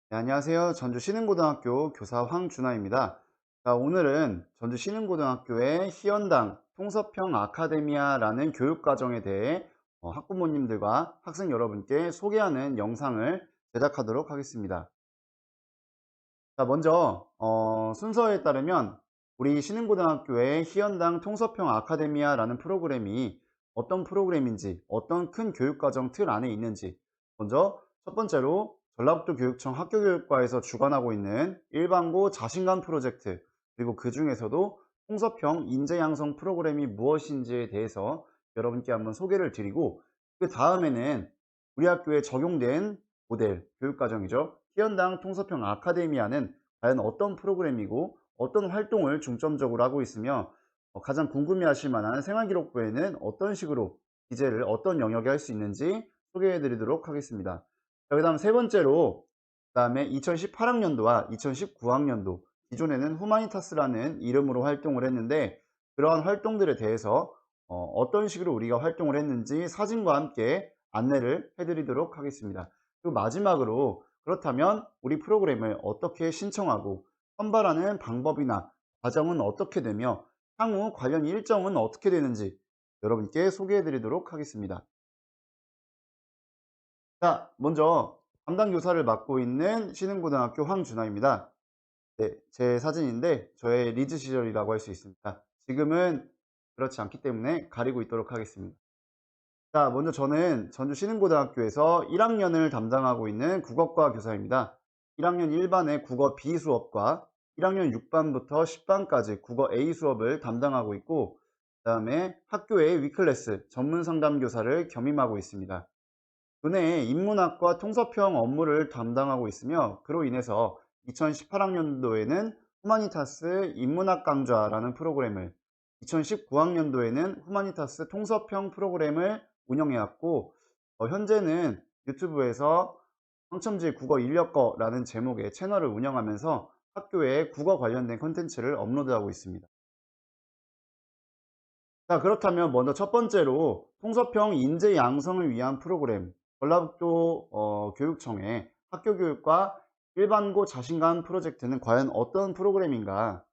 네, 안녕하세요. 전주 신흥고등학교 교사 황준하입니다. 자, 오늘은 전주 신흥고등학교의 희연당 통섭형 아카데미아라는 교육과정에 대해 학부모님들과 학생 여러분께 소개하는 영상을 제작하도록 하겠습니다. 자, 먼저 순서에 따르면 우리 신흥고등학교의 희연당 통섭형 아카데미아라는 프로그램이 어떤 프로그램인지, 어떤 큰 교육과정 틀 안에 있는지, 먼저 첫 번째로 전라북도 교육청 학교교육과에서 주관하고 있는 일반고 자신감 프로젝트, 그리고 그 중에서도 통섭형 인재양성 프로그램이 무엇인지에 대해서 여러분께 한번 소개를 드리고, 그 다음에는 우리 학교에 적용된 모델 교육과정이죠. 희연당 통섭형 아카데미아는 과연 어떤 프로그램이고 어떤 활동을 중점적으로 하고 있으며 가장 궁금해하실 만한 생활기록부에는 어떤 식으로 기재를 어떤 영역에 할 수 있는지 소개해 드리도록 하겠습니다. 그 다음 세 번째로 그 다음에 2018학년도와 2019학년도 기존에는 후마니타스라는 이름으로 활동을 했는데 그러한 활동들에 대해서 어떤 식으로 우리가 활동을 했는지 사진과 함께 안내를 해드리도록 하겠습니다. 그리고 마지막으로 그렇다면 우리 프로그램을 어떻게 신청하고 선발하는 방법이나 과정은 어떻게 되며 향후 관련 일정은 어떻게 되는지 여러분께 소개해 드리도록 하겠습니다. 자, 먼저 담당 교사를 맡고 있는 신흥고등학교 황준하입니다. 네, 제 사진인데 저의 리즈 시절이라고 할 수 있습니다. 지금은 그렇지 않기 때문에 가리고 있도록 하겠습니다. 자, 먼저 저는 전주 신흥고등학교에서 1학년을 담당하고 있는 국어과 교사입니다. 1학년 1반의 국어 B 수업과 1학년 6반부터 10반까지 국어 A 수업을 담당하고 있고, 그 다음에 학교의 위클래스 전문 상담 교사를 겸임하고 있습니다. 교내에 인문학과 통섭형 업무를 담당하고 있으며, 그로 인해서 2018학년도에는 후마니타스 인문학 강좌라는 프로그램을, 2019학년도에는 후마니타스 통섭형 프로그램을 운영해왔고, 현재는 유튜브에서 황첨지 국어 인력거라는 제목의 채널을 운영하면서 학교에 국어 관련된 콘텐츠를 업로드하고 있습니다. 자, 그렇다면 먼저 첫 번째로 통섭형 인재 양성을 위한 프로그램, 전라북도 교육청의 학교교육과 일반고 자신감 프로젝트는 과연 어떤 프로그램인가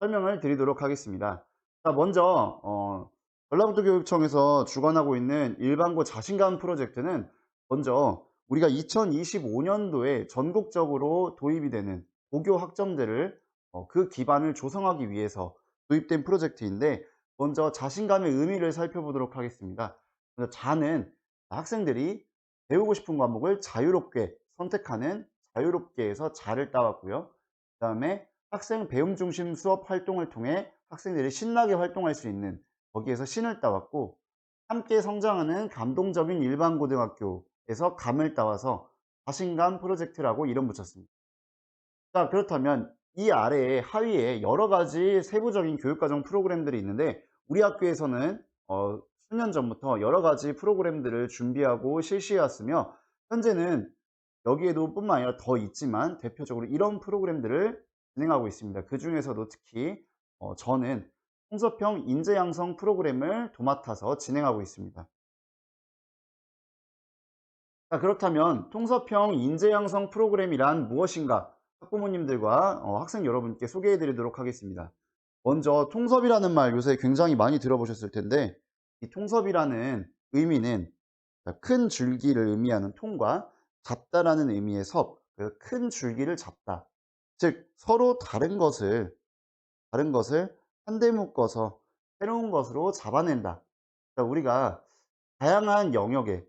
설명을 드리도록 하겠습니다. 자, 먼저 전라북도 교육청에서 주관하고 있는 일반고 자신감 프로젝트는 먼저 우리가 2025년도에 전국적으로 도입이 되는 고교 학점제를 그 기반을 조성하기 위해서 도입된 프로젝트인데, 먼저 자신감의 의미를 살펴보도록 하겠습니다. 먼저 자는 학생들이 배우고 싶은 과목을 자유롭게 선택하는 자유롭게에서 자를 따왔고요. 그 다음에 학생 배움 중심 수업 활동을 통해 학생들이 신나게 활동할 수 있는, 거기에서 신을 따왔고, 함께 성장하는 감동적인 일반고등학교에서 감을 따와서 자신감 프로젝트라고 이름 붙였습니다. 자, 그렇다면 이 아래에 하위에 여러 가지 세부적인 교육과정 프로그램들이 있는데, 우리 학교에서는 수년 전부터 여러 가지 프로그램들을 준비하고 실시해 왔으며, 현재는 여기에도 뿐만 아니라 더 있지만 대표적으로 이런 프로그램들을 진행하고 있습니다. 그 중에서도 특히 저는 홍섭형 인재양성 프로그램을 도맡아서 진행하고 있습니다. 자, 그렇다면 통섭형 인재양성 프로그램이란 무엇인가 학부모님들과 학생 여러분께 소개해 드리도록 하겠습니다. 먼저 통섭이라는 말 요새 굉장히 많이 들어보셨을 텐데, 이 통섭이라는 의미는 큰 줄기를 의미하는 통과 잡다라는 의미의 섭, 큰 줄기를 잡다. 즉 서로 다른 것을 한데 묶어서 새로운 것으로 잡아낸다. 그러니까 우리가 다양한 영역에,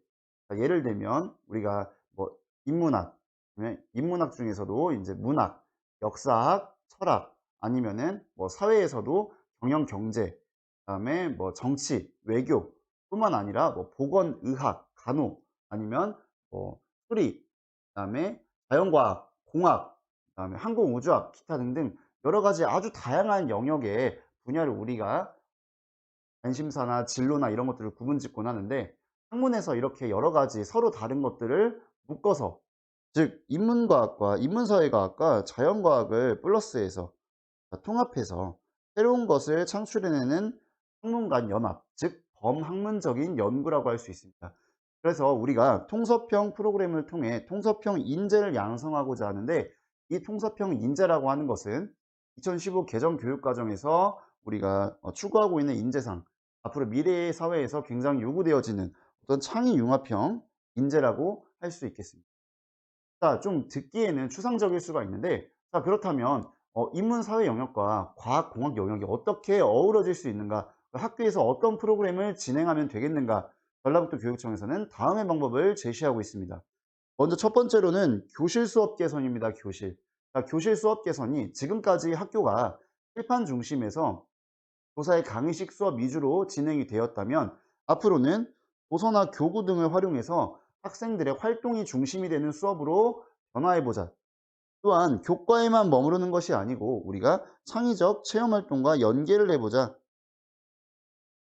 예를 들면 우리가 뭐 인문학, 그러면 인문학 중에서도 이제 문학, 역사학, 철학, 아니면은 뭐 사회에서도 경영, 경제, 그다음에 뭐 정치, 외교 뿐만 아니라 뭐 보건, 의학, 간호, 아니면 뭐 수리, 그다음에 자연과학, 공학, 그다음에 항공우주학, 기타 등등 여러 가지 아주 다양한 영역의 분야를 우리가 관심사나 진로나 이런 것들을 구분짓곤 하는데, 학문에서 이렇게 여러 가지 서로 다른 것들을 묶어서, 즉 인문과학과 인문사회과학과 자연과학을 플러스해서 통합해서 새로운 것을 창출해내는 학문 간 연합, 즉 범학문적인 연구라고 할 수 있습니다. 그래서 우리가 통섭형 프로그램을 통해 통섭형 인재를 양성하고자 하는데, 이 통섭형 인재라고 하는 것은 2015 개정 교육과정에서 우리가 추구하고 있는 인재상, 앞으로 미래의 사회에서 굉장히 요구되어지는 어떤 창의 융합형 인재라고 할 수 있겠습니다. 자, 좀 듣기에는 추상적일 수가 있는데, 자, 그렇다면 인문 사회 영역과 과학 공학 영역이 어떻게 어우러질 수 있는가? 학교에서 어떤 프로그램을 진행하면 되겠는가? 전라북도 교육청에서는 다음의 방법을 제시하고 있습니다. 먼저 첫 번째로는 교실 수업 개선입니다. 교실. 자, 교실 수업 개선이 지금까지 학교가 칠판 중심에서 교사의 강의식 수업 위주로 진행이 되었다면, 앞으로는 도서나 교구 등을 활용해서 학생들의 활동이 중심이 되는 수업으로 변화해보자. 또한 교과에만 머무르는 것이 아니고 우리가 창의적 체험 활동과 연계를 해보자.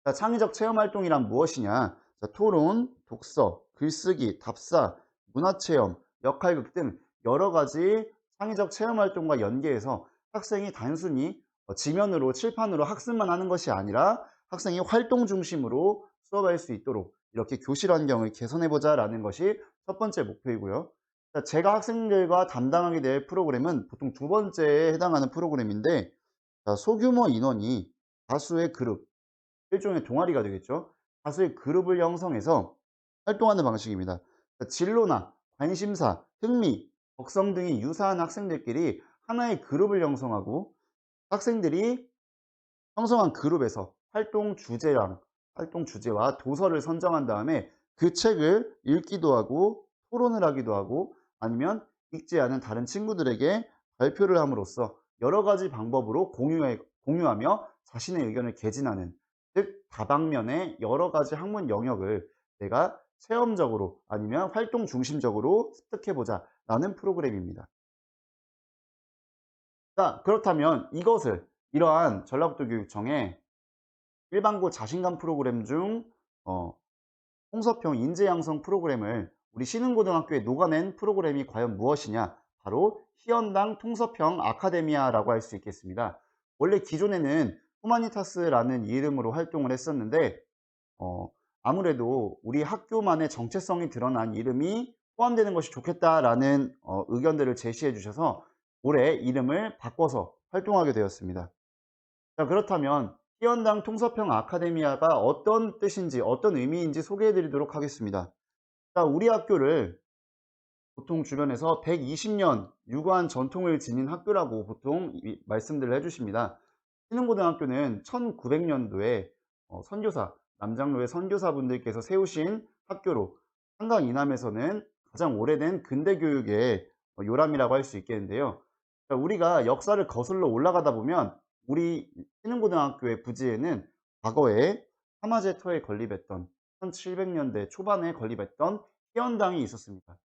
자, 창의적 체험 활동이란 무엇이냐? 자, 토론, 독서, 글쓰기, 답사, 문화체험, 역할극 등 여러 가지 창의적 체험 활동과 연계해서 학생이 단순히 지면으로 칠판으로 학습만 하는 것이 아니라 학생이 활동 중심으로 수업할 수 있도록 이렇게 교실 환경을 개선해보자 라는 것이 첫 번째 목표이고요. 자, 제가 학생들과 담당하게 될 프로그램은 보통 두 번째에 해당하는 프로그램인데, 자, 소규모 인원이 다수의 그룹, 일종의 동아리가 되겠죠. 다수의 그룹을 형성해서 활동하는 방식입니다. 그러니까 진로나 관심사, 흥미, 적성 등이 유사한 학생들끼리 하나의 그룹을 형성하고, 학생들이 형성한 그룹에서 활동 주제와 도서를 선정한 다음에 그 책을 읽기도 하고 토론을 하기도 하고, 아니면 읽지 않은 다른 친구들에게 발표를 함으로써 여러 가지 방법으로 공유하며 자신의 의견을 개진하는, 즉 다방면의 여러 가지 학문 영역을 내가 체험적으로 아니면 활동 중심적으로 습득해보자 라는 프로그램입니다. 자, 그렇다면 이러한 전라북도 교육청의 일반고 자신감 프로그램 중 홍서평 인재 양성 프로그램을 우리 신흥고등학교에 녹아낸 프로그램이 과연 무엇이냐? 바로 희연당 통서평 아카데미아라고 할 수 있겠습니다. 원래 기존에는 후마니타스라는 이름으로 활동을 했었는데, 어, 아무래도 우리 학교만의 정체성이 드러난 이름이 포함되는 것이 좋겠다라는 의견들을 제시해 주셔서 올해 이름을 바꿔서 활동하게 되었습니다. 자, 그렇다면 희연당 통서평 아카데미아가 어떤 뜻인지, 어떤 의미인지 소개해 드리도록 하겠습니다. 자, 우리 학교를 보통 주변에서 120년 유구한 전통을 지닌 학교라고 보통 말씀들을 해주십니다. 신흥고등학교는 1900년도에 남장로의 선교사분들께서 세우신 학교로, 한강 이남에서는 가장 오래된 근대교육의 요람이라고 할 수 있겠는데요. 자, 우리가 역사를 거슬러 올라가다 보면 우리 신흥고등학교의 부지에는 과거에 화마제터에 건립했던, 1700년대 초반에 건립했던 희연당이 있었습니다.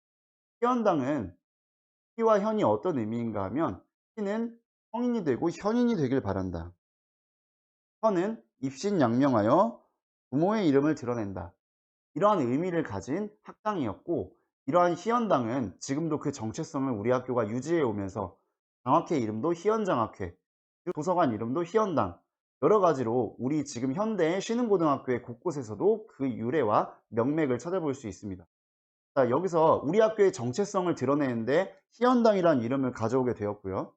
희연당은 희와 현이 어떤 의미인가 하면, 희는 성인이 되고 현인이 되길 바란다. 현은 입신양명하여 부모의 이름을 드러낸다. 이러한 의미를 가진 학당이었고, 이러한 희연당은 지금도 그 정체성을 우리 학교가 유지해 오면서 장학회 이름도 희연장학회, 도서관 이름도 희연당, 여러 가지로 우리 지금 현대의 신흥고등학교의 곳곳에서도 그 유래와 명맥을 찾아볼 수 있습니다. 자, 여기서 우리 학교의 정체성을 드러내는데 희연당이라는 이름을 가져오게 되었고요.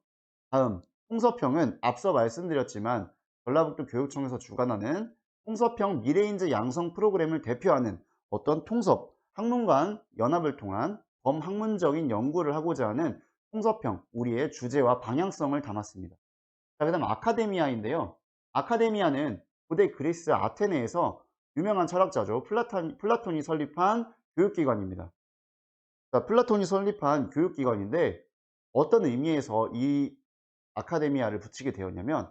다음, 홍서평은 앞서 말씀드렸지만 전라북도 교육청에서 주관하는 홍서평 미래인재 양성 프로그램을 대표하는 어떤 통섭, 학문간 연합을 통한 범학문적인 연구를 하고자 하는 홍서평, 우리의 주제와 방향성을 담았습니다. 자, 그 다음 아카데미아인데요. 아카데미아는 고대 그리스 아테네에서 유명한 철학자죠. 플라톤이 설립한 교육기관입니다. 자, 플라톤이 설립한 교육기관인데, 어떤 의미에서 이 아카데미아를 붙이게 되었냐면,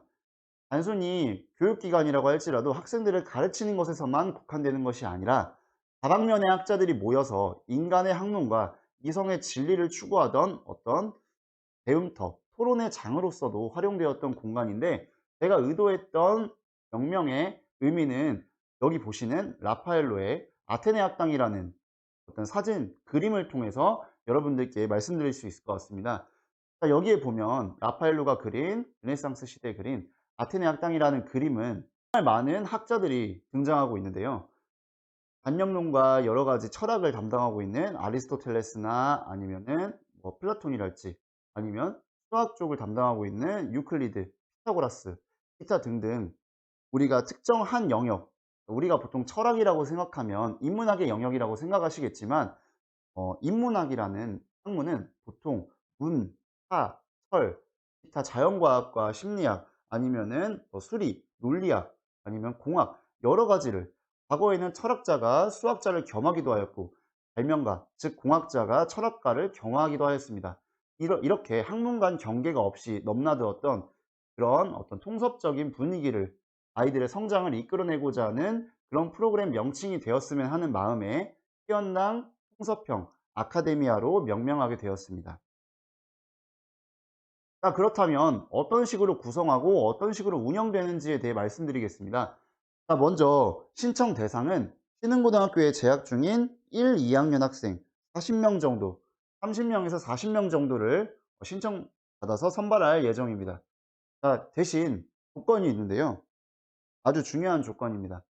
단순히 교육기관이라고 할지라도 학생들을 가르치는 것에서만 국한되는 것이 아니라 다방면의 학자들이 모여서 인간의 학문과 이성의 진리를 추구하던 어떤 배움터, 토론의 장으로서도 활용되었던 공간인데, 제가 의도했던 명명의 의미는 여기 보시는 라파엘로의 아테네 학당이라는 어떤 사진, 그림을 통해서 여러분들께 말씀드릴 수 있을 것 같습니다. 자, 여기에 보면 라파엘로가 그린, 르네상스 시대에 그린 아테네 학당이라는 그림은 정말 많은 학자들이 등장하고 있는데요. 관념론과 여러 가지 철학을 담당하고 있는 아리스토텔레스나 아니면은 뭐 플라톤이랄지 아니면 수학 쪽을 담당하고 있는 유클리드, 피타고라스, 기타 등등 우리가 특정한 영역, 우리가 보통 철학이라고 생각하면 인문학의 영역이라고 생각하시겠지만 인문학이라는 학문은 보통 문, 화, 철, 기타 자연과학과 심리학 아니면은 수리, 논리학 아니면 공학 여러 가지를 과거에는 철학자가 수학자를 겸하기도 하였고 발명가, 즉 공학자가 철학가를 겸하기도 하였습니다. 이렇게 학문 간 경계가 없이 넘나들었던 그런 어떤 통섭적인 분위기를 아이들의 성장을 이끌어내고자 하는 그런 프로그램 명칭이 되었으면 하는 마음에 희연당 통섭형 아카데미아로 명명하게 되었습니다. 자, 그렇다면 어떤 식으로 구성하고 어떤 식으로 운영되는지에 대해 말씀드리겠습니다. 자, 먼저 신청 대상은 신흥고등학교에 재학 중인 1, 2학년 학생 40명 정도, 30명에서 40명 정도를 신청받아서 선발할 예정입니다. 자, 대신 조건이 있는데요. 아주 중요한 조건입니다.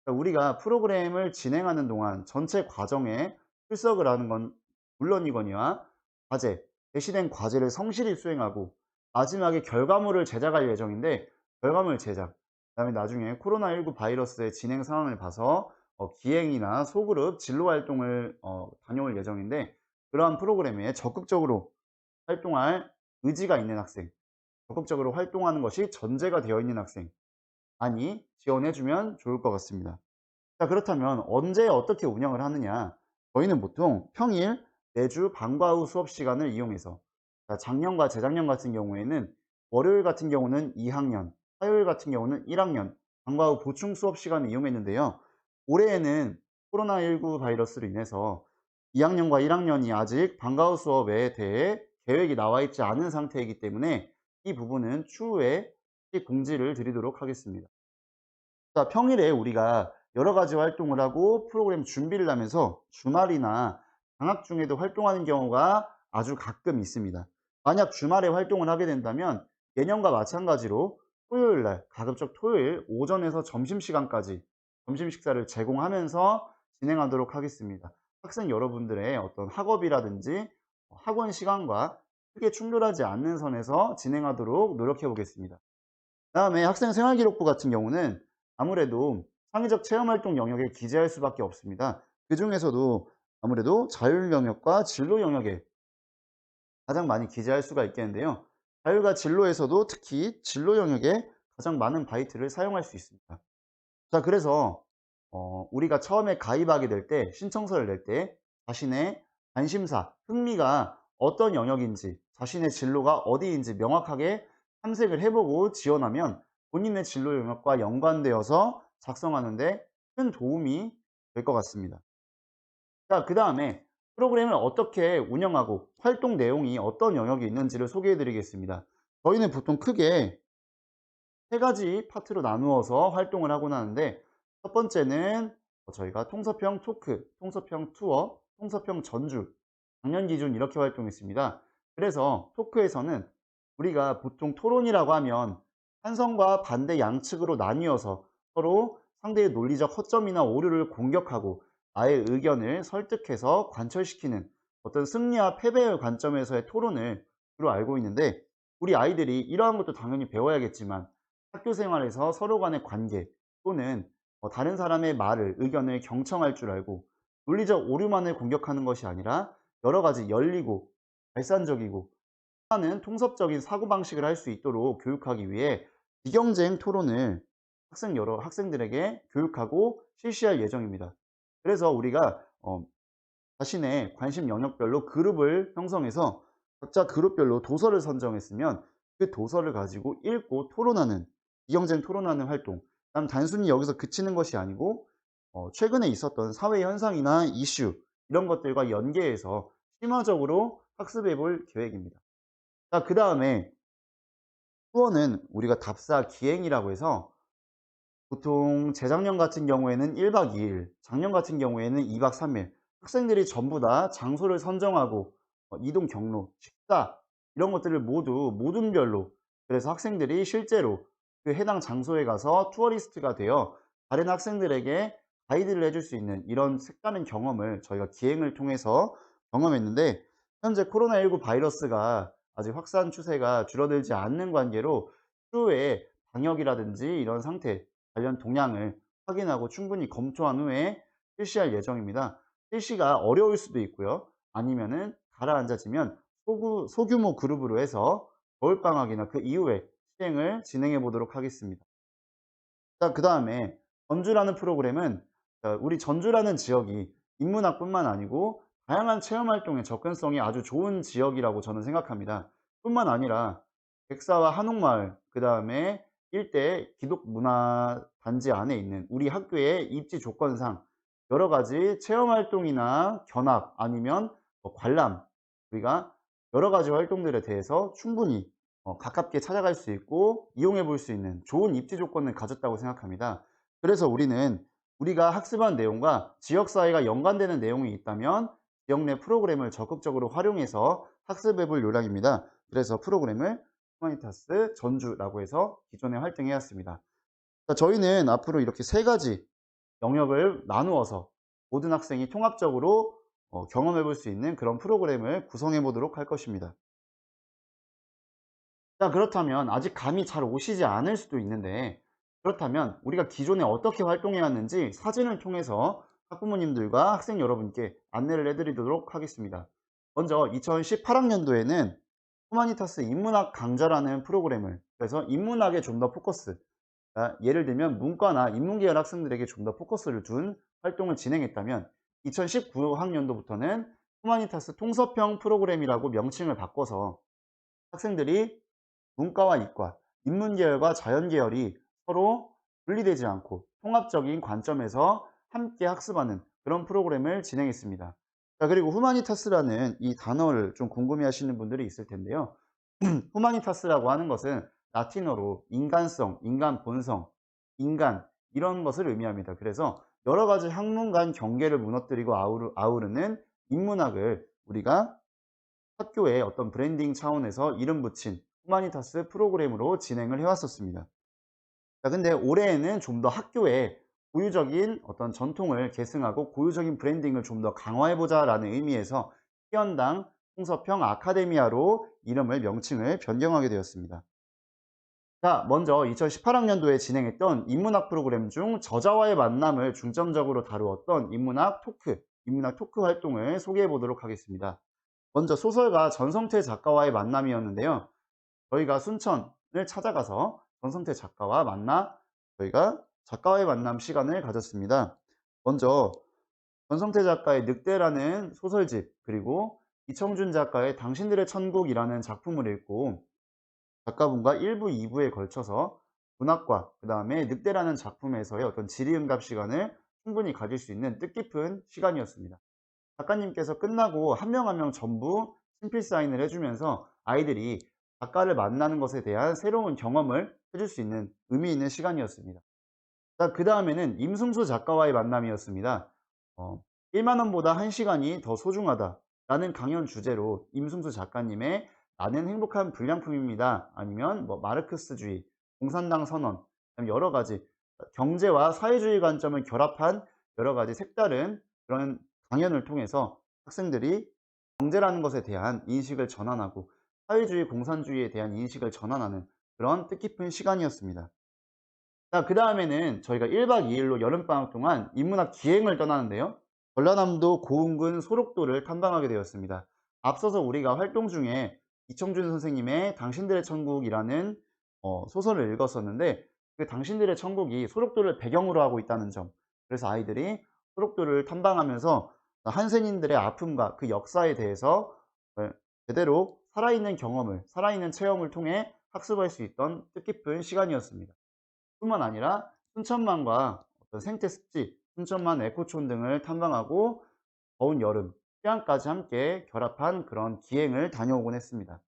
그러니까 우리가 프로그램을 진행하는 동안 전체 과정에 출석을 하는 건 물론이거니와 과제, 제시된 과제를 성실히 수행하고 마지막에 결과물을 제작할 예정인데 결과물 제작, 그다음에 나중에 코로나19 바이러스의 진행 상황을 봐서 기행이나 소그룹 진로 활동을 다녀올 예정인데 그러한 프로그램에 적극적으로 활동할 의지가 있는 학생, 적극적으로 활동하는 것이 전제가 되어 있는 학생 많이 지원해주면 좋을 것 같습니다. 자, 그렇다면 언제 어떻게 운영을 하느냐? 저희는 보통 평일 매주 방과 후 수업 시간을 이용해서 자, 작년과 재작년 같은 경우에는 월요일 같은 경우는 2학년, 화요일 같은 경우는 1학년 방과 후 보충 수업 시간을 이용했는데요. 올해에는 코로나19 바이러스로 인해서 2학년과 1학년이 아직 방과 후 수업에 대해 계획이 나와 있지 않은 상태이기 때문에 이 부분은 추후에 공지를 드리도록 하겠습니다. 자, 평일에 우리가 여러 가지 활동을 하고 프로그램 준비를 하면서 주말이나 방학 중에도 활동하는 경우가 아주 가끔 있습니다. 만약 주말에 활동을 하게 된다면 예년과 마찬가지로 토요일 날, 가급적 토요일 오전에서 점심시간까지 점심 식사를 제공하면서 진행하도록 하겠습니다. 학생 여러분들의 어떤 학업이라든지 학원 시간과 크게 충돌하지 않는 선에서 진행하도록 노력해 보겠습니다. 다음에 학생 생활기록부 같은 경우는 아무래도 창의적 체험활동 영역에 기재할 수밖에 없습니다. 그 중에서도 아무래도 자율 영역과 진로 영역에 가장 많이 기재할 수가 있겠는데요. 자율과 진로에서도 특히 진로 영역에 가장 많은 바이트를 사용할 수 있습니다. 자, 그래서 우리가 처음에 가입하게 될 때, 신청서를 낼 때 자신의 관심사, 흥미가 어떤 영역인지, 자신의 진로가 어디인지 명확하게 탐색을 해보고 지원하면 본인의 진로 영역과 연관되어서 작성하는 데 큰 도움이 될 것 같습니다. 자, 그 다음에 프로그램을 어떻게 운영하고 활동 내용이 어떤 영역이 있는지를 소개해 드리겠습니다. 저희는 보통 크게 세 가지 파트로 나누어서 활동을 하곤 하는데 첫 번째는 저희가 통섭형 토크, 통섭형 투어, 통섭형 전주, 작년 기준 이렇게 활동했습니다. 그래서 토크에서는 우리가 보통 토론이라고 하면 찬성과 반대 양측으로 나뉘어서 서로 상대의 논리적 허점이나 오류를 공격하고 나의 의견을 설득해서 관철시키는 어떤 승리와 패배의 관점에서의 토론을 주로 알고 있는데 우리 아이들이 이러한 것도 당연히 배워야겠지만 학교 생활에서 서로 간의 관계 또는 다른 사람의 말을, 의견을 경청할 줄 알고 논리적 오류만을 공격하는 것이 아니라 여러 가지 열리고 발산적이고 하는 통섭적인 사고방식을 할 수 있도록 교육하기 위해 비경쟁 토론을 여러 학생들에게 교육하고 실시할 예정입니다. 그래서 우리가 자신의 관심 영역별로 그룹을 형성해서 각자 그룹별로 도서를 선정했으면 그 도서를 가지고 읽고 토론하는 비경쟁 토론하는 활동 단순히 여기서 그치는 것이 아니고 최근에 있었던 사회 현상이나 이슈 이런 것들과 연계해서 심화적으로 학습해 볼 계획입니다. 자, 그 다음에 후원은 우리가 답사 기행이라고 해서 보통 재작년 같은 경우에는 1박 2일, 작년 같은 경우에는 2박 3일 학생들이 전부 다 장소를 선정하고 이동 경로, 식사 이런 것들을 모든 별로 그래서 학생들이 실제로 그 해당 장소에 가서 투어리스트가 되어 다른 학생들에게 가이드를 해줄 수 있는 이런 색다른 경험을 저희가 기행을 통해서 경험했는데, 현재 코로나19 바이러스가 아직 확산 추세가 줄어들지 않는 관계로 추후에 방역이라든지 이런 상태 관련 동향을 확인하고 충분히 검토한 후에 실시할 예정입니다. 실시가 어려울 수도 있고요. 아니면은 가라앉아지면 소규모 그룹으로 해서 겨울방학이나 그 이후에 시행을 진행해 보도록 하겠습니다. 자, 그 다음에 전주라는 프로그램은, 우리 전주라는 지역이 인문학뿐만 아니고 다양한 체험 활동에 접근성이 아주 좋은 지역이라고 저는 생각합니다. 뿐만 아니라 백사와 한옥마을, 그 다음에 일대 기독문화단지 안에 있는 우리 학교의 입지 조건상 여러 가지 체험 활동이나 견학 아니면 관람, 우리가 여러 가지 활동들에 대해서 충분히 가깝게 찾아갈 수 있고 이용해 볼 수 있는 좋은 입지 조건을 가졌다고 생각합니다. 그래서 우리가 학습한 내용과 지역사회가 연관되는 내용이 있다면 지역 내 프로그램을 적극적으로 활용해서 학습해 볼 요량입니다. 그래서 프로그램을 후마니타스 전주라고 해서 기존에 활동해 왔습니다. 저희는 앞으로 이렇게 세 가지 영역을 나누어서 모든 학생이 통합적으로 경험해 볼 수 있는 그런 프로그램을 구성해 보도록 할 것입니다. 자, 그렇다면 아직 감이 잘 오시지 않을 수도 있는데, 그렇다면 우리가 기존에 어떻게 활동해 왔는지 사진을 통해서 학부모님들과 학생 여러분께 안내를 해드리도록 하겠습니다. 먼저 2018학년도에는 후마니타스 인문학 강좌라는 프로그램을, 그래서 인문학에 좀 더 포커스, 예를 들면 문과나 인문계열 학생들에게 좀 더 포커스를 둔 활동을 진행했다면, 2019학년도부터는 후마니타스 통섭형 프로그램이라고 명칭을 바꿔서 학생들이 문과와 이과, 인문계열과 자연계열이 서로 분리되지 않고 통합적인 관점에서 함께 학습하는 그런 프로그램을 진행했습니다. 자, 그리고 후마니타스라는 이 단어를 좀 궁금해 하시는 분들이 있을 텐데요. 후마니타스라고 하는 것은 라틴어로 인간성, 인간 본성, 인간, 이런 것을 의미합니다. 그래서 여러 가지 학문 간 경계를 무너뜨리고 아우르는 인문학을 우리가 학교의 어떤 브랜딩 차원에서 이름 붙인 후마니타스 프로그램으로 진행을 해왔었습니다. 자, 근데 올해에는 좀 더 학교의 고유적인 어떤 전통을 계승하고 고유적인 브랜딩을 좀 더 강화해보자 라는 의미에서 희연당 홍서평 아카데미아로 이름을 명칭을 변경하게 되었습니다. 자, 먼저 2018학년도에 진행했던 인문학 프로그램 중 저자와의 만남을 중점적으로 다루었던 인문학 토크 활동을 소개해 보도록 하겠습니다. 먼저 소설가 전성태 작가와의 만남이었는데요. 저희가 순천을 찾아가서 전성태 작가와 만나 저희가 작가와의 만남 시간을 가졌습니다. 먼저 전성태 작가의 늑대라는 소설집, 그리고 이청준 작가의 당신들의 천국이라는 작품을 읽고 작가분과 1부, 2부에 걸쳐서 문학과 그 다음에 늑대라는 작품에서의 어떤 질의응답 시간을 충분히 가질 수 있는 뜻깊은 시간이었습니다. 작가님께서 끝나고 한 명 한 명 전부 친필 사인을 해주면서 아이들이 작가를 만나는 것에 대한 새로운 경험을 해줄 수 있는 의미 있는 시간이었습니다. 자, 그 다음에는 임승수 작가와의 만남이었습니다. 1만 원보다 1시간이 더 소중하다 라는 강연 주제로 임승수 작가님의 나는 행복한 불량품입니다. 아니면 마르크스주의, 공산당 선언, 여러 가지 경제와 사회주의 관점을 결합한 여러 가지 색다른 그런 강연을 통해서 학생들이 경제라는 것에 대한 인식을 전환하고 사회주의, 공산주의에 대한 인식을 전환하는 그런 뜻깊은 시간이었습니다. 자, 그 다음에는 저희가 1박 2일로 여름방학 동안 인문학 기행을 떠나는데요. 전라남도 고흥군 소록도를 탐방하게 되었습니다. 앞서서 우리가 활동 중에 이청준 선생님의 당신들의 천국이라는 소설을 읽었었는데, 그 당신들의 천국이 소록도를 배경으로 하고 있다는 점, 그래서 아이들이 소록도를 탐방하면서 한센인들의 아픔과 그 역사에 대해서 제대로 살아있는 경험을, 살아있는 체험을 통해 학습할 수 있던 뜻깊은 시간이었습니다. 뿐만 아니라 순천만과 어떤 생태 습지, 순천만 에코촌 등을 탐방하고 더운 여름, 휴양까지 함께 결합한 그런 기행을 다녀오곤 했습니다.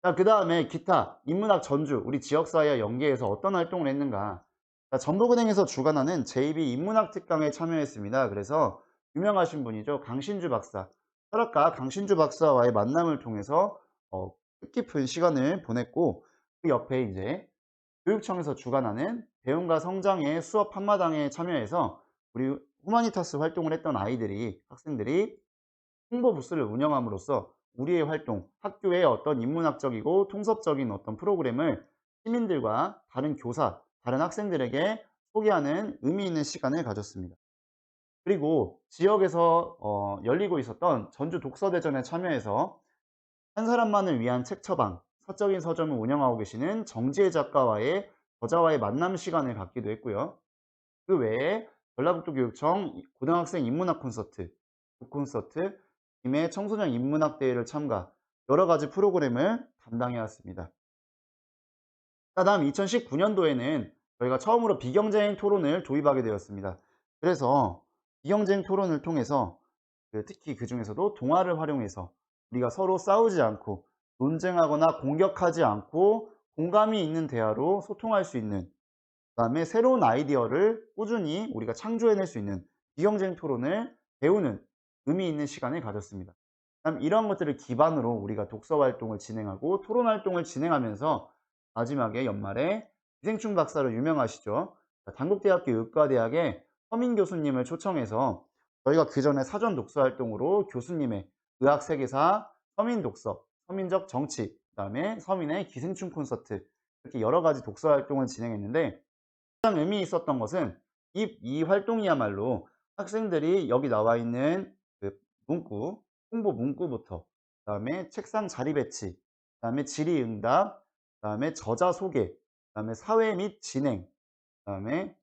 자, 그 다음에 기타, 인문학 전주, 우리 지역사회와 연계해서 어떤 활동을 했는가. 자, 전북은행에서 주관하는 JB 인문학 특강에 참여했습니다. 그래서 유명하신 분이죠. 강신주 박사. 철학가 강신주 박사와의 만남을 통해서 뜻깊은 시간을 보냈고, 그 옆에 이제 교육청에서 주관하는 배움과 성장의 수업 한마당에 참여해서 우리 후마니타스 활동을 했던 학생들이 홍보 부스를 운영함으로써 우리의 활동, 학교의 어떤 인문학적이고 통섭적인 어떤 프로그램을 시민들과 다른 교사, 다른 학생들에게 소개하는 의미 있는 시간을 가졌습니다. 그리고 지역에서 열리고 있었던 전주 독서대전에 참여해서 한 사람만을 위한 책 처방, 사적인 서점을 운영하고 계시는 정지혜 작가와의 저자와의 만남 시간을 갖기도 했고요. 그 외에 전라북도 교육청 고등학생 인문학 콘서트, 북콘서트, 김해 청소년 인문학 대회를 참가, 여러 가지 프로그램을 담당해 왔습니다. 다음 2019년도에는 저희가 처음으로 비경쟁 토론을 도입하게 되었습니다. 그래서 비경쟁 토론을 통해서 특히 그 중에서도 동화를 활용해서 우리가 서로 싸우지 않고 논쟁하거나 공격하지 않고 공감이 있는 대화로 소통할 수 있는, 그다음에 새로운 아이디어를 꾸준히 우리가 창조해낼 수 있는 비경쟁 토론을 배우는 의미 있는 시간을 가졌습니다. 그다음 이러한 것들을 기반으로 우리가 독서 활동을 진행하고 토론 활동을 진행하면서 마지막에 연말에 기생충 박사로 유명하시죠. 단국대학교 의과대학의 서민 교수님을 초청해서 저희가 그 전에 사전 독서 활동으로 교수님의 의학 세계사, 서민 독서, 서민적 정치, 그다음에 서민의 기생충 콘서트, 이렇게 여러 가지 독서 활동을 진행했는데 가장 의미 있었던 것은 이 활동이야말로 학생들이 여기 나와 있는 그 문구, 홍보 문구부터, 그다음에 책상 자리 배치, 그다음에 질의응답, 그다음에 저자 소개, 그다음에 사회 및 진행, 그다음에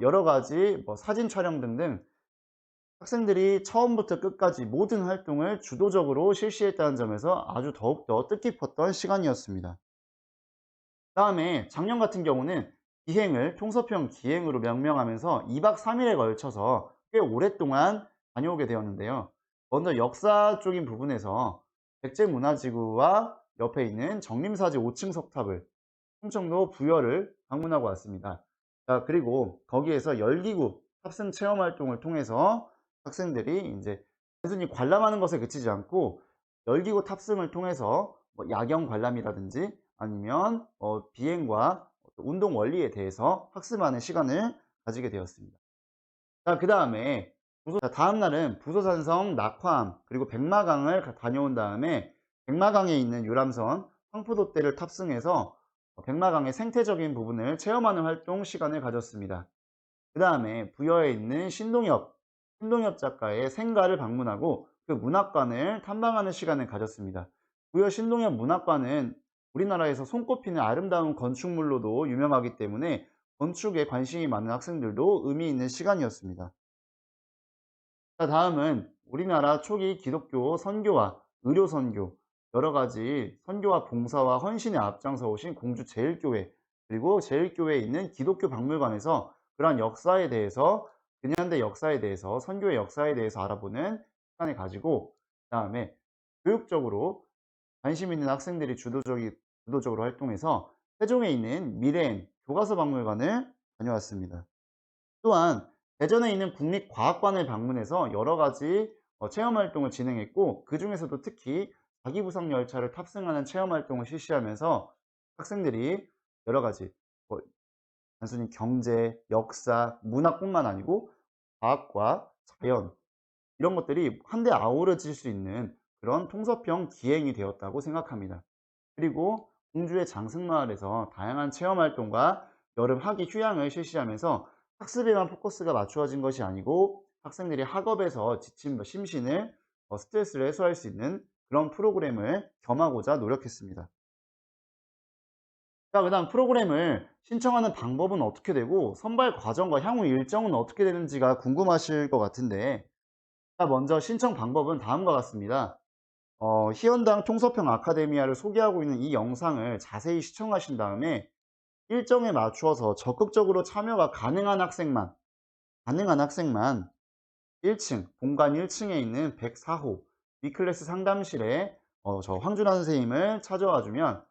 여러 가지 사진 촬영 등등 학생들이 처음부터 끝까지 모든 활동을 주도적으로 실시했다는 점에서 아주 더욱더 뜻깊었던 시간이었습니다. 다음에 작년 같은 경우는 기행을 통서평 기행으로 명명하면서 2박 3일에 걸쳐서 꽤 오랫동안 다녀오게 되었는데요. 먼저 역사적인 부분에서 백제문화지구와 옆에 있는 정림사지 5층 석탑을, 충청도 부여를 방문하고 왔습니다. 자, 그리고 거기에서 열기구 탑승 체험 활동을 통해서 학생들이 이제 단순히 관람하는 것에 그치지 않고 열기구 탑승을 통해서 야경 관람이라든지 아니면 비행과 운동 원리에 대해서 학습하는 시간을 가지게 되었습니다. 자, 그 다음에 다음 날은 부소산성 낙화암 그리고 백마강을 다녀온 다음에 백마강에 있는 유람선 황포도대를 탑승해서 백마강의 생태적인 부분을 체험하는 활동 시간을 가졌습니다. 그 다음에 부여에 있는 신동엽 작가의 생가를 방문하고 그 문학관을 탐방하는 시간을 가졌습니다. 부여 신동엽 문학관은 우리나라에서 손꼽히는 아름다운 건축물로도 유명하기 때문에 건축에 관심이 많은 학생들도 의미 있는 시간이었습니다. 자, 다음은 우리나라 초기 기독교 선교와 의료 선교, 여러 가지 선교와 봉사와 헌신에 앞장서 오신 공주 제일교회, 그리고 제일교회에 있는 기독교 박물관에서 그러한 역사에 대해서, 근현대 역사에 대해서, 선교의 역사에 대해서 알아보는 시간을 가지고, 그 다음에 교육적으로 관심 있는 학생들이 주도적으로 활동해서 세종에 있는 미래엔 교과서 박물관을 다녀왔습니다. 또한 대전에 있는 국립과학관을 방문해서 여러 가지 체험 활동을 진행했고, 그 중에서도 특히 자기부상 열차를 탑승하는 체험 활동을 실시하면서 학생들이 여러 가지 뭐 단순히 경제, 역사, 문화뿐만 아니고 과학과 자연, 이런 것들이 한데 아우러질 수 있는 그런 통섭형 기행이 되었다고 생각합니다. 그리고 공주의 장승마을에서 다양한 체험 활동과 여름 학위 휴양을 실시하면서 학습에만 포커스가 맞추어진 것이 아니고 학생들이 학업에서 지친 심신을 스트레스를 해소할 수 있는 그런 프로그램을 겸하고자 노력했습니다. 자, 그다음 프로그램을 신청하는 방법은 어떻게 되고 선발 과정과 향후 일정은 어떻게 되는지가 궁금하실 것 같은데, 자, 먼저 신청 방법은 다음과 같습니다. 희연당 통서평 아카데미아를 소개하고 있는 이 영상을 자세히 시청하신 다음에 일정에 맞추어서 적극적으로 참여가 가능한 학생만 1층, 본관 1층에 있는 104호 B클래스 상담실에 저 황준하 선생님을 찾아와 주면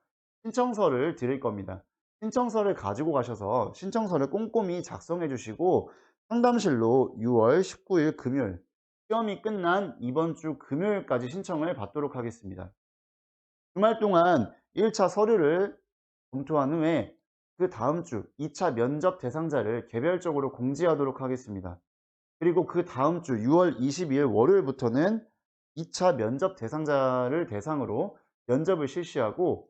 신청서를 드릴 겁니다. 신청서를 가지고 가셔서 신청서를 꼼꼼히 작성해 주시고 상담실로 6월 19일 금요일, 시험이 끝난 이번 주 금요일까지 신청을 받도록 하겠습니다. 주말 동안 1차 서류를 검토한 후에 그 다음 주 2차 면접 대상자를 개별적으로 공지하도록 하겠습니다. 그리고 그 다음 주 6월 22일 월요일부터는 2차 면접 대상자를 대상으로 면접을 실시하고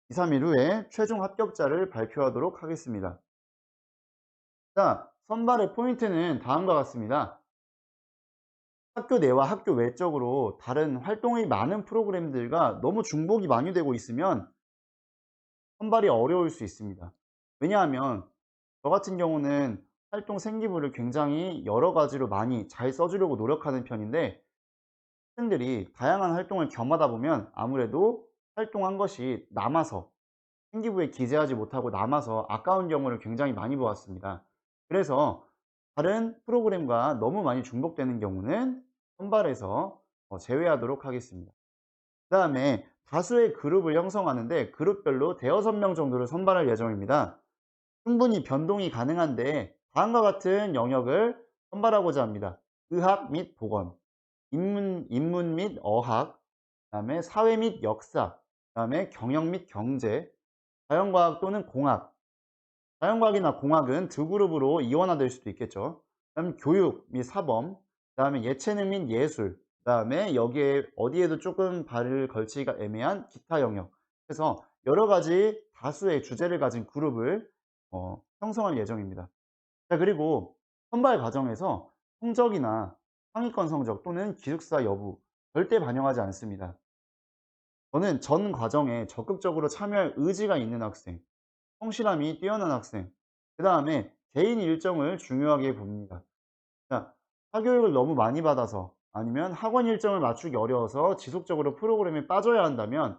2, 3일 후에 최종 합격자를 발표하도록 하겠습니다. 자, 선발의 포인트는 다음과 같습니다. 학교 내와 학교 외적으로 다른 활동이 많은 프로그램들과 너무 중복이 많이 되고 있으면 선발이 어려울 수 있습니다. 왜냐하면 저 같은 경우는 활동 생기부를 굉장히 여러 가지로 많이 잘 써주려고 노력하는 편인데 학생들이 다양한 활동을 겸하다 보면 아무래도 활동한 것이 남아서 생기부에 기재하지 못하고 남아서 아까운 경우를 굉장히 많이 보았습니다. 그래서 다른 프로그램과 너무 많이 중복되는 경우는 선발에서 제외하도록 하겠습니다. 그 다음에 다수의 그룹을 형성하는데 그룹별로 대여섯 명 정도를 선발할 예정입니다. 충분히 변동이 가능한데 다음과 같은 영역을 선발하고자 합니다. 의학 및 보건, 인문 및 어학, 그 다음에 사회 및 역사, 그 다음에 경영 및 경제, 자연과학 또는 공학. 자연과학이나 공학은 두 그룹으로 이원화될 수도 있겠죠. 그다음 교육 및 사범, 그 다음에 예체능 및 예술, 그 다음에 여기에 어디에도 조금 발을 걸치기가 애매한 기타 영역. 그래서 여러 가지 다수의 주제를 가진 그룹을 형성할 예정입니다. 자, 그리고 선발 과정에서 성적이나 상위권 성적 또는 기숙사 여부 절대 반영하지 않습니다. 저는 전 과정에 적극적으로 참여할 의지가 있는 학생, 성실함이 뛰어난 학생, 그 다음에 개인 일정을 중요하게 봅니다. 자, 사교육을 너무 많이 받아서 아니면 학원 일정을 맞추기 어려워서 지속적으로 프로그램에 빠져야 한다면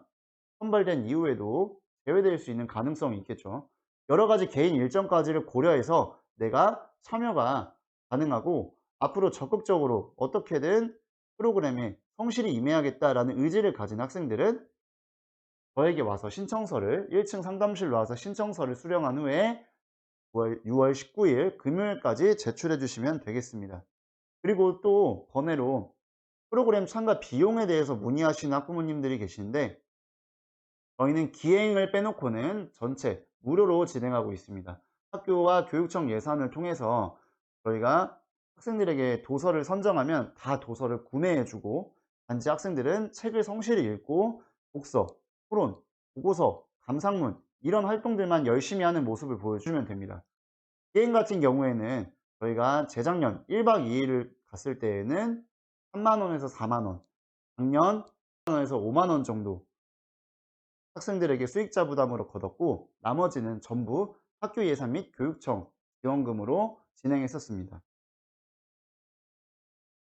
선발된 이후에도 제외될 수 있는 가능성이 있겠죠. 여러 가지 개인 일정까지를 고려해서 내가 참여가 가능하고 앞으로 적극적으로 어떻게든 프로그램에 성실히 임해야겠다라는 의지를 가진 학생들은 저에게 와서 신청서를 1층 상담실로 와서 신청서를 수령한 후에 6월 19일 금요일까지 제출해 주시면 되겠습니다. 그리고 또 번외로 프로그램 참가 비용에 대해서 문의하시는 학부모님들이 계시는데 저희는 기행을 빼놓고는 전체 무료로 진행하고 있습니다. 학교와 교육청 예산을 통해서 저희가 학생들에게 도서를 선정하면 다 도서를 구매해 주고 단지 학생들은 책을 성실히 읽고 독서, 토론, 보고서, 감상문 이런 활동들만 열심히 하는 모습을 보여주면 됩니다. 기행 같은 경우에는 저희가 재작년 1박 2일을 갔을 때에는 3만 원에서 4만 원, 작년 4만 원에서 5만 원 정도 학생들에게 수익자 부담으로 거뒀고 나머지는 전부 학교 예산 및 교육청 지원금으로 진행했었습니다.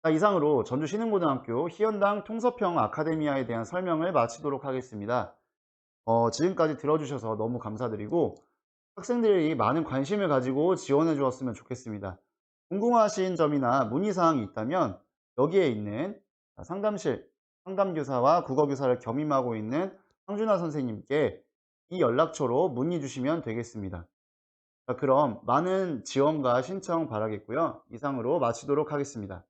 자, 이상으로 전주 신흥고등학교 희연당 통서평 아카데미아에 대한 설명을 마치도록 하겠습니다. 지금까지 들어주셔서 너무 감사드리고 학생들이 많은 관심을 가지고 지원해 주었으면 좋겠습니다. 궁금하신 점이나 문의사항이 있다면 여기에 있는 상담실, 상담교사와 국어교사를 겸임하고 있는 황준하 선생님께 이 연락처로 문의 주시면 되겠습니다. 자, 그럼 많은 지원과 신청 바라겠고요. 이상으로 마치도록 하겠습니다.